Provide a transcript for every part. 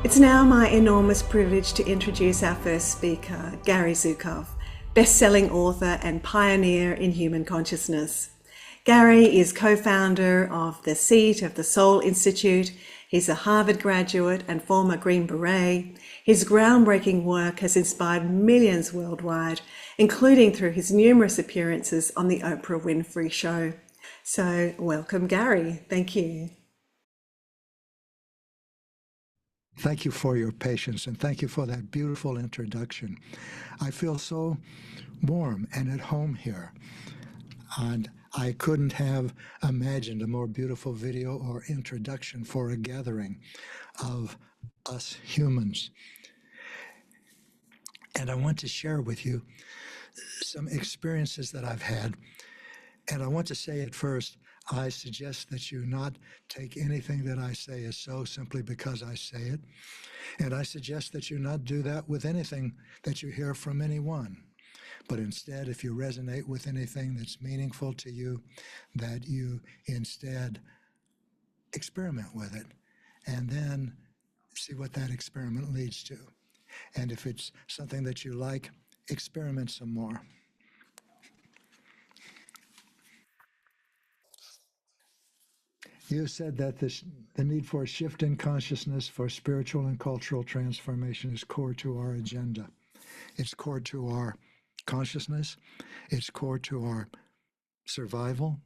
It's now my enormous privilege to introduce our first speaker, Gary Zukav, best-selling author and pioneer in human consciousness. Gary is co-founder of the Seat of the Soul Institute. He's a Harvard graduate and former Green Beret. His groundbreaking work has inspired millions worldwide, including through his numerous appearances on the Oprah Winfrey Show. So welcome, Gary. Thank you. Thank you for your patience, and thank you for that beautiful introduction. I feel so warm and at home here, and I couldn't have imagined a more beautiful video or introduction for a gathering of us humans. And I want to share with you some experiences that I've had. And I want to say at first, I suggest that you not take anything that I say as so simply because I say it. And I suggest that you not do that with anything that you hear from anyone. But instead, if you resonate with anything that's meaningful to you, that you instead experiment with it and then see what that experiment leads to. And if it's something that you like, experiment some more. You said that the need for a shift in consciousness for spiritual and cultural transformation is core to our agenda. It's core to our consciousness. It's core to our survival.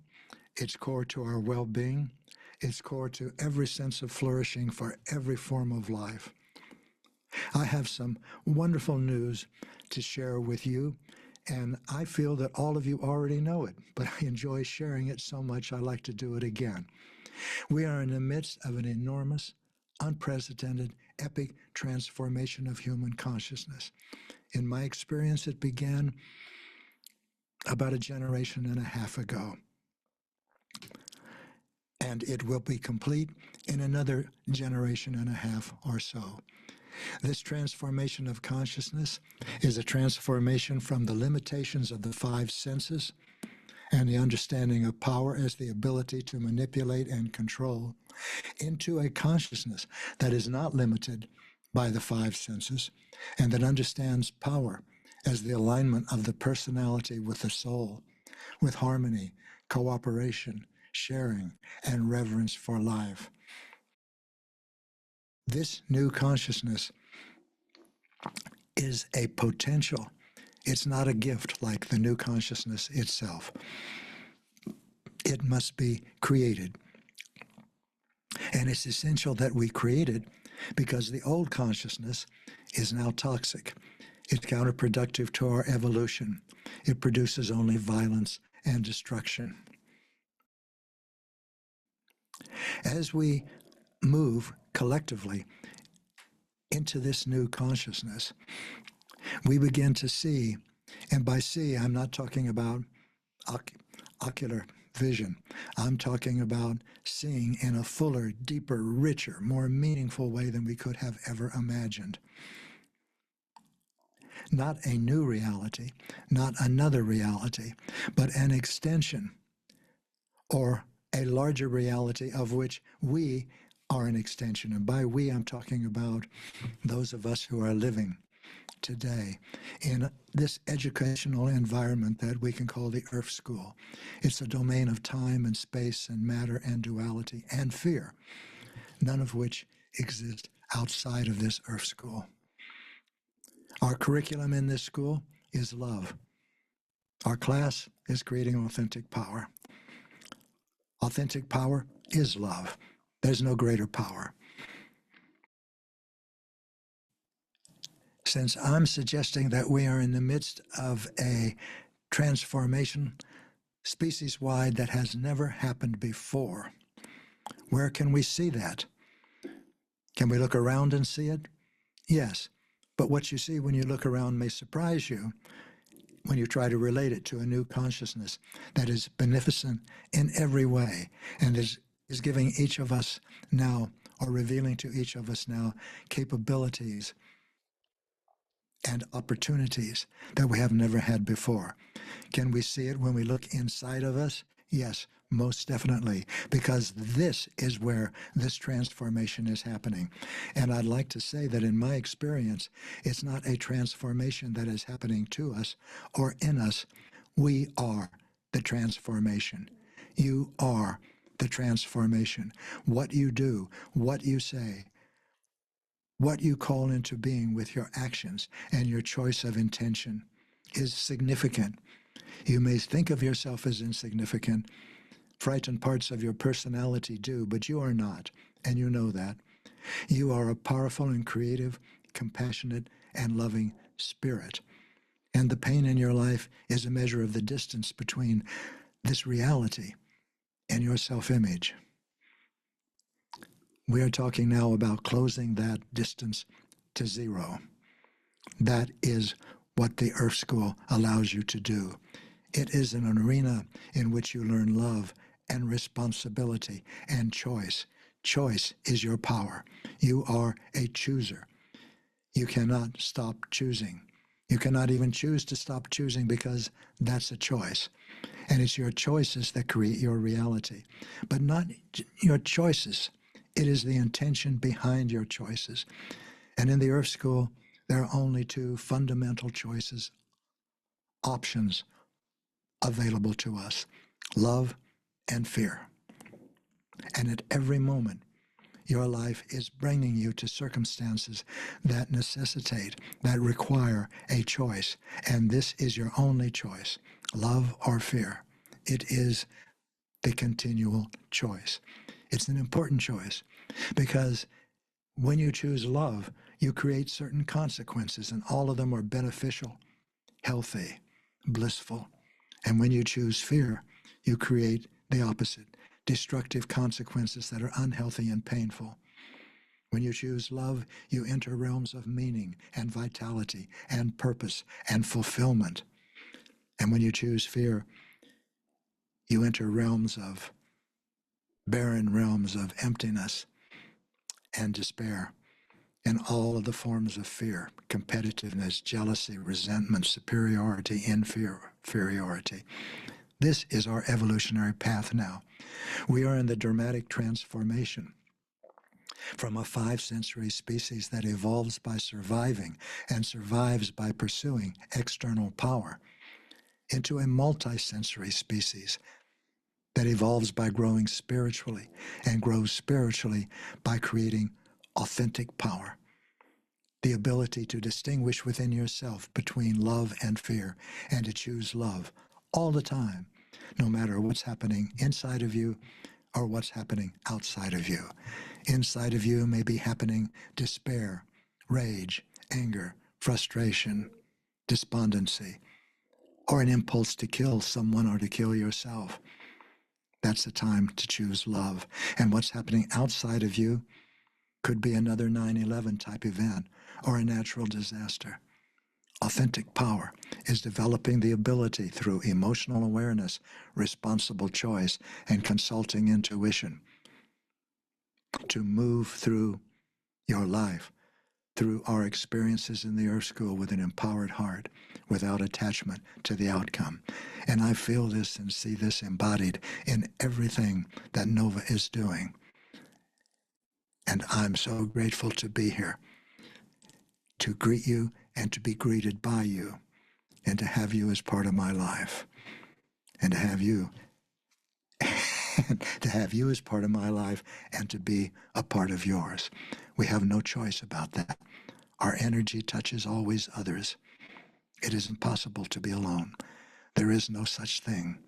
It's core to our well-being. It's core to every sense of flourishing for every form of life. I have some wonderful news to share with you, and I feel that all of you already know it, but I enjoy sharing it so much I like to do it again. We are in the midst of an enormous, unprecedented, epic transformation of human consciousness. In my experience, it began about a generation and a half ago. And it will be complete in another generation and a half or so. This transformation of consciousness is a transformation from the limitations of the five senses and the understanding of power as the ability to manipulate and control into a consciousness that is not limited by the five senses and that understands power as the alignment of the personality with the soul, with harmony, cooperation, sharing, and reverence for life. This new consciousness is a potential. It's not a gift like the new consciousness itself. It must be created. And it's essential that we create it because the old consciousness is now toxic. It's counterproductive to our evolution. It produces only violence and destruction. As we move collectively into this new consciousness, we begin to see, and by see, I'm not talking about ocular vision. I'm talking about seeing in a fuller, deeper, richer, more meaningful way than we could have ever imagined. Not a new reality, not another reality, but an extension or a larger reality of which we are an extension. And by we, I'm talking about those of us who are living today in this educational environment that we can call the Earth School. It's a domain of time and space and matter and duality and fear, none of which exist outside of this Earth School. Our curriculum in this school is love. Our class is creating authentic power. Authentic power is love. There's no greater power. Since I'm suggesting that we are in the midst of a transformation species-wide that has never happened before, where can we see that? Can we look around and see it? Yes, but what you see when you look around may surprise you when you try to relate it to a new consciousness that is beneficent in every way and is giving each of us now, or revealing to each of us now, capabilities and opportunities that we have never had before. Can we see it when we look inside of us? Yes, most definitely, because this is where this transformation is happening. And I'd like to say that in my experience, it's not a transformation that is happening to us or in us. We are the transformation. You are the transformation. What you do, what you say, what you call into being with your actions and your choice of intention is significant. You may think of yourself as insignificant. Frightened parts of your personality do, but you are not, and you know that. You are a powerful and creative, compassionate, and loving spirit. And the pain in your life is a measure of the distance between this reality and your self-image. We are talking now about closing that distance to zero. That is what the Earth School allows you to do. It is an arena in which you learn love and responsibility and choice. Choice is your power. You are a chooser. You cannot stop choosing. You cannot even choose to stop choosing because that's a choice. And it's your choices that create your reality. But not your choices. It is the intention behind your choices. And in the Earth School, there are only two fundamental choices, options available to us: love and fear. And at every moment, your life is bringing you to circumstances that necessitate, that require a choice. And this is your only choice, love or fear. It is the continual choice. It's an important choice because when you choose love, you create certain consequences, and all of them are beneficial, healthy, blissful. And when you choose fear, you create the opposite, destructive consequences that are unhealthy and painful. When you choose love, you enter realms of meaning and vitality and purpose and fulfillment. And when you choose fear, you enter realms of barren realms of emptiness and despair and all of the forms of fear, competitiveness, jealousy, resentment, superiority, inferiority. This is our evolutionary path now. We are in the dramatic transformation from a five-sensory species that evolves by surviving and survives by pursuing external power into a multisensory species that evolves by growing spiritually and grows spiritually by creating authentic power. The ability to distinguish within yourself between love and fear and to choose love all the time, no matter what's happening inside of you or what's happening outside of you. Inside of you may be happening despair, rage, anger, frustration, despondency, or an impulse to kill someone or to kill yourself. That's the time to choose love. And what's happening outside of you could be another 9/11 type event or a natural disaster. Authentic power is developing the ability through emotional awareness, responsible choice, and consulting intuition to move through your life, through our experiences in the Earth School with an empowered heart, without attachment to the outcome. And I feel this and see this embodied in everything that Nova is doing. And I'm so grateful to be here, to greet you and to be greeted by you, and to have you as part of my life, and to have you to have you as part of my life and to be a part of yours. We have no choice about that. Our energy touches always others. It is impossible to be alone. There is no such thing.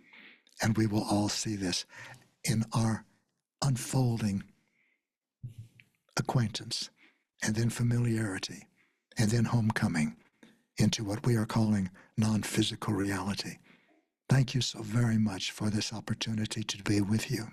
And we will all see this in our unfolding acquaintance, and then familiarity, and then homecoming into what we are calling non-physical reality. Thank you so very much for this opportunity to be with you.